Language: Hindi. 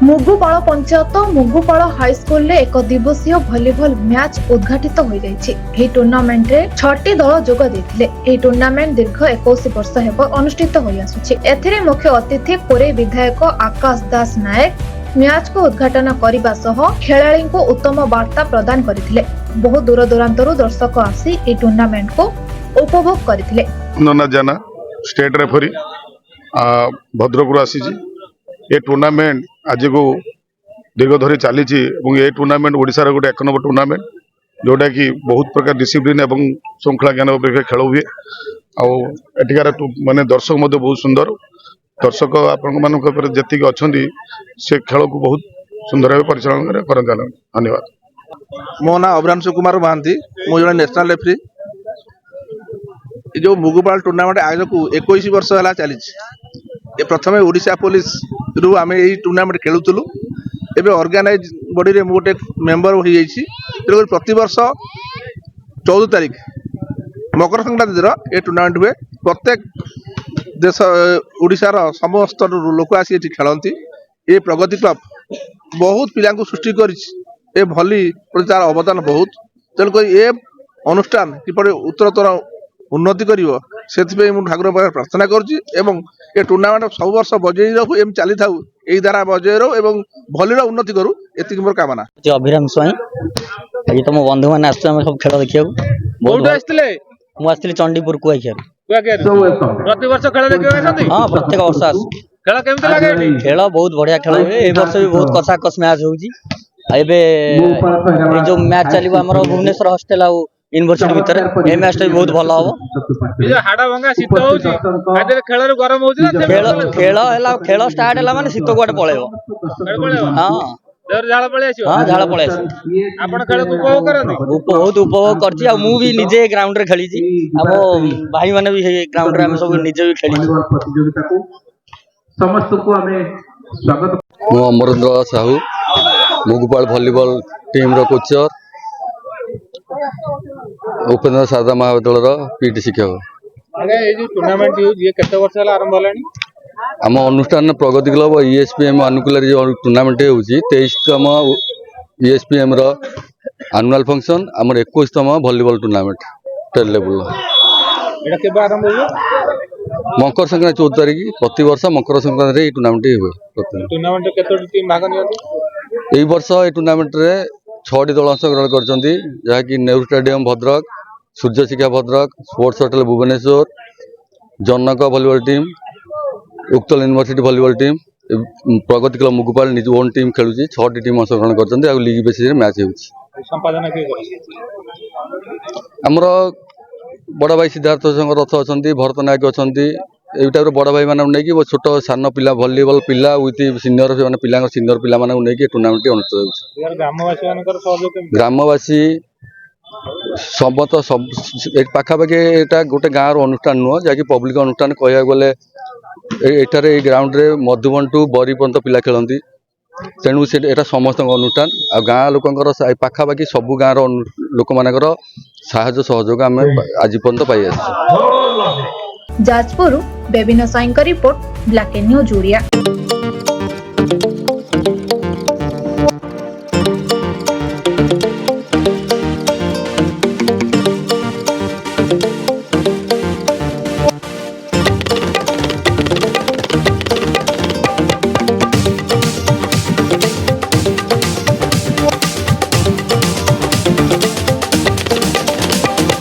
मुगुपाल पंचायत मुगुपाल हाईस्कूल रे एक दिवसीय भलीबॉल मैच उद्घाटित हो जाइए। टूर्नामेंट रे 6टी दल जोग देथिले। एही टूर्नामेंट दीर्घ 21 वर्ष हेब अनुष्ठित होई आसुछि। एथिरे मुख्य अतिथि कोरे विधायक आकाश दास नायक मैच को उद्घाटन करने सह खेलाड़ी को उत्तम वार्ता प्रदान करथिले। बहु दूर दूरांतरु दर्शक आसी ए टूर्नामेंट को उपभोग करथिले। नना जाना स्टेट रेफरी भद्रकରୁ ଆସିଛି। ए टूर्नामेंट आज को दीर्घ धरी चली ये टूर्नामेंट ओडिशार गोटे 1 नंबर टूर्नामेंट जोटा कि बहुत प्रकार डिसिप्लिन एवं श्रृंखला ज्ञान खेल हुए आठिकार माने दर्शक मध्य बहुत सुंदर दर्शक आपण जी अच्छा से खेल को बहुत सुंदर भाव परिचालन करते। धन्यवाद। मो ना अभ्रांशु कुमार महांती मु जन नेशनल रेफरी। जो मुगुपाल टूर्नामेंट आयोजक 21 वर्ष है चली प्रथम ओडिशा पुलिस रु आम यही टूर्नामेंट खेलुलु एवं ऑर्गेनाइज बॉडी रे गोटे मेंबर हो जाइए। प्रति वर्ष 14 तारीख मकर संक्रांति ये टूर्नामेंट हुए। प्रत्येक देश ओडिशार समस्त लोक आसी खेलती। ये प्रगति क्लब बहुत पिला सृष्टि कर भली प्रति तार अवदान बहुत। तेणुक ये अनुष्ठान किपर उत्तरोत्तर उन्नति कर ठाकुर प्रार्थना करुच्ची। ये टूर्नामेंट सब वर्ष बजे रखू एम चली था यही धारा बजे रो एवं भली उन्नति करूँ ये मोर कामना। अभिराम स्वाई आज तुम बंधु मैंने सब खेल देखा मुझे चंडीपुर कुआखिया प्रति वर्ष खेल देखिए। हाँ प्रत्येक वर्ष आस खेल केमती लगे? खेल बहुत बढ़िया खेल हुए। ए वर्ष भी बहुत कसाकस मैच होउची। जो मैच चलो आम भुवनेश्वर हॉस्टेल आ यूनिवर्सिटी भितर ए मैच भी बहुत भल हम। हाड़ा भंगा शीत होउची खेल गरम होउची ना खेल स्टार्ट है माने शीत कुआटे पळेबो। हाँ झाड़ पड़े हाँ झाड़ पड़े आपण खेल को उपभोग करनी बहुत उपभोग करछि। आ मु भी निजे ग्राउंड रे खेली छी। हम भाई माने भी ग्राउंड रे हम सब निजे भी खेली प्रतियोगिता को समस्त को हमें स्वागत। मु अमरेंद्र साहू मुगुपाल वॉलीबॉल टीम रो कोचर उपेन्द्र शारदा महाविद्यालय पीटी शिक्षक। अरे ये जो टूर्नामेंट ये केते वर्ष हला आरंभ हलानी? आम अनुष्ठान प्रगति क्लब ईएसपीएम अनुकूल जो टूर्नामेंट होउची 23तम ईएसपीएम रो एनुअल फंक्शन आमर 21तम वॉलीबॉल टूर्नामेंट टेल लेवल एटा केबे आरंभ हो? मकर संक्रांति 14 तारीख प्रति वर्ष मकर संक्रांति रे टूर्नामेंट हुए। टूर्नामेंट केतोटी टीम भाग नियंती? एई वर्ष ए टूर्नामेंट रे 6टी दल अंशग्रहण करछंती जहाँकि Nehru stadium Bhadrak, Surya Shiksha Bhadrak, sports hotel Bhubaneswar, Janak volleyball team, उक्तल university volleyball team, Pragati club Mugupal निज ओन टीम खेलुची। 6टी टीम अंशग्रहण करछंती आ लीग बेसिस रे मैच होउची। संपादन के हमरो बड़ भाई सिद्धार्थ शंकर रथ अछंती, भरत नायक अछंती। ए टाइप रो बड़ भाई माने नै कि छोट सान पिला वॉलीबॉल पिला विथ सीनियर माने पिला सीनियर पिला माने नै कि टूर्नामेंट अनुष्ठित होउची। यार ग्रामवासी मानकर सहयोग केमती? ग्रामवासी समत सब एक पाखापाखि एटा गोटे गाँव अनुष्ठान नुह जहाँकि पब्लिक अनुष्ठान कह गले एठार ग्राउंड रे मधुबन टू बरी पर्यंत पिला खेलती। तेणु से एटा समस्त अनुष्ठान आ गाँ लोकंकर पाखापाखि सबु गाँव लोक मानकर साहाय्य सहयोग आम आज पर्यंत पाई आस। जाजपुर बेबिना साइन का report black and news Odia.